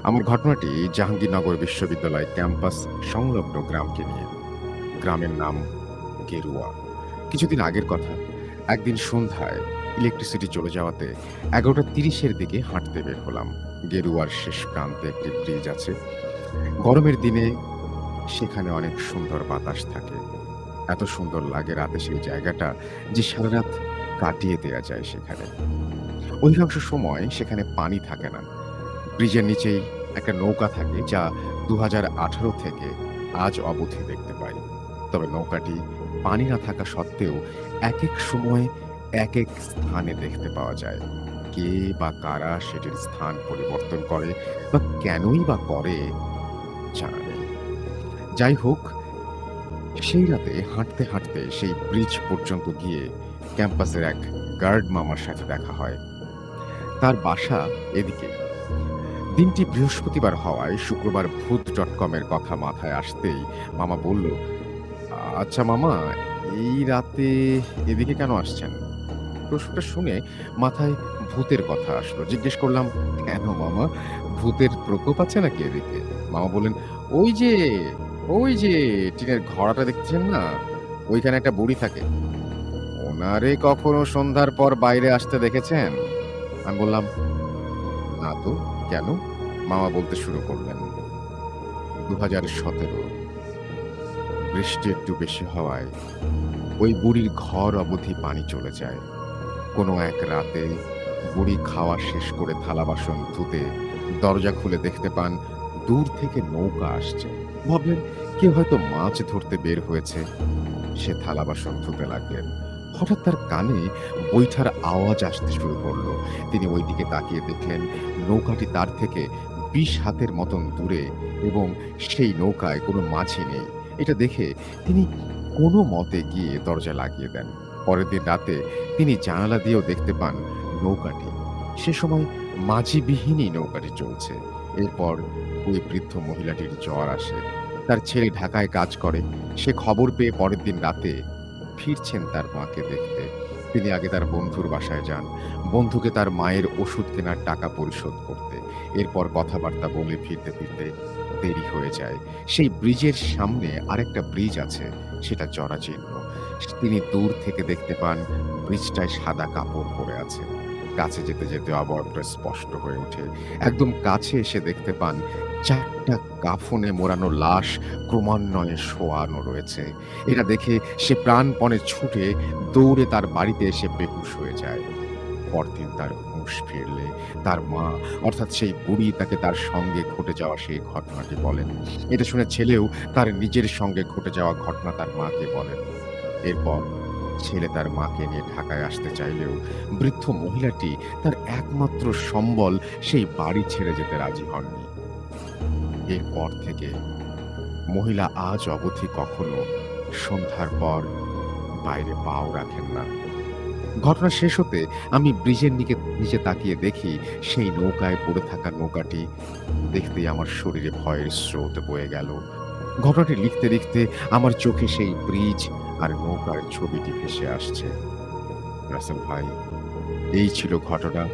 আমার ঘটনাটি জাহাঙ্গীরনগর বিশ্ববিদ্যালয় ক্যাম্পাস সংলগ্ন গ্রামকে নিয়ে। গ্রামের নাম গেরুয়া। কিছুদিন আগের কথা, একদিন সন্ধ্যায় ইলেকট্রিসিটি চলে যাওয়াতে ১১:৩০ এর দিকে হাঁটতে বের হলাম। গেরুয়ার শেষ প্রান্তে একটি ব্রিজ আছে। গরমের দিনে সেখানে অনেক সুন্দর বাতাস থাকে। এত সুন্দর লাগে রাতে সেই জায়গাটা যে সারারাত কাটিয়ে দেয়া যায় সেখানে। অধিকাংশ সময় সেখানে পানি থাকে না। ব্রিজের নিচেই একটা নৌকা থাকে যা ২০১৮ থেকে আজ অবধি দেখতে পাই। তবে নৌকাটি পানি না থাকা সত্ত্বেও একেক সময় একেক স্থানে দেখতে পাওয়া যায়। কে বা কারা সেটির স্থান পরিবর্তন করে বা কেনই বা করে জানা নেই। যাই হোক, সেই রাতে হাঁটতে, হাঁটতে সেই ব্রিজ পর্যন্ত গিয়ে ক্যাম্পাসের এক গার্ড মামার সাথে দেখা হয়। তার বাসা এদিকেই। দিনটি বৃহস্পতিবার হওয়ায় শুক্রবার ভূত.com এর কথা মাথায় আসতেই মামা বলল, "আচ্ছা মামা, এই রাতে এদিকে কেন আসছেন?" প্রশ্নটা শুনে মাথায় ভূতের কথা আসলো। জিজ্ঞেস করলাম, "কেন মামা? ভূতের প্রকোপ আছে নাকি এদিকে?" মামা বললেন, "ওই যে, ওই যে টিনের ঘড়াটা দেখছেন না? ওইখানে একটা বুড়ি থাকে। ওনারে কখনো সন্ধ্যার পর বাইরে আসতে দেখেছেন?" আমি বললাম, "না তো, কেন?" মামা বলতে শুরু করলেন, ২০১৭ বৃষ্টি একটু বেশি হওয়ায় ওই বুড়ির ঘর অবধি পানি চলে যায়। কোনো এক রাতে বুড়ি খাওয়া শেষ করে থালা বাসন ধুতে দরজা খুলে দেখতে পান দূর থেকে নৌকা আসছে। ভাবলেন কেউ হয়তো মাছ ধরতে বের হয়েছে। সে থালা বাসন ধুতে লাগলেন। হঠাৎ তার কানে বৈঠার আওয়াজ আসতে শুরু করলো। তিনি ওইদিকে তাকিয়ে দেখলেন নৌকাটি তার থেকে ২০ হাতের মতন দূরে এবং সেই নৌকায় কোনো মাঝি নেই। এটা দেখে তিনি কোনো মতে গিয়ে দরজা লাগিয়ে দেন। পরের দিন রাতে তিনি জানালা দিয়েও দেখতে পান নৌকাটি। সে সময় মাঝিবিহীনই নৌকাটি চলছে। এরপর ওই বৃদ্ধ মহিলাটির জ্বর আসে। তার ছেলে ঢাকায় কাজ করে। সে খবর পেয়ে পরের দিন রাতে ফিরছেন তার মাকে দেখতে। তিনি আগে তার বন্ধুর বাসায় যান। বন্ধুকে তার মায়ের ওষুধ কেনার টাকা পরিশোধ করতে। এরপর কথাবার্তা বলে ফিরতে, ফিরতে দেরি হয়ে যায়। সেই ব্রিজের সামনে আরেকটা ব্রিজ আছে, সেটা জরাজীর্ণ। তিনি দূর থেকে দেখতে পান ব্রিজটায় সাদা কাপড় পরে আছে। কাছে যেতে, যেতে অবয়বটা স্পষ্ট হয়ে ওঠে। একদম কাছে এসে দেখতে পান ৪ টা কাফনে মোড়ানো লাশ ক্রমান্বয়ে শোয়ানো রয়েছে। এটা দেখে সে প্রাণপণে ছুটে দৌড়ে তার বাড়িতে এসে বেহুঁশ হয়ে যায়। পরদিন তার হুঁশ ফিরলে তার মা অর্থাৎ সেই বুড়ি তাকে তার সঙ্গে ঘটে যাওয়া সেই ঘটনাটি বলেন। এটা শুনে ছেলেও তার নিজের সঙ্গে ঘটে যাওয়া ঘটনা তার মাকে বলেন। এরপর ছেলে তার মাকে নিয়ে ঢাকায় আসতে চাইলেও বৃদ্ধ মহিলাটি তার একমাত্র সম্বল সেই বাড়ি ছেড়ে যেতে রাজি হননি। এরপর থেকে মহিলা আজ অবধি কখনো সন্ধ্যার পর বাইরে পাও রাখেন না। ঘটনা শেষ হতে আমি ব্রিজের নিচে তাকিয়ে দেখি সেই নৌকায় পড়ে থাকা নৌকাটি। দেখতেই আমার শরীরে ভয়ের স্রোত বয়ে গেল। ঘটনাটি লিখতে, লিখতে আমার চোখে সেই ব্রিজ আর নৌকার ছবিটি ভেসে আসছে। রাসেল ভাই, এই ছিল ঘটনা।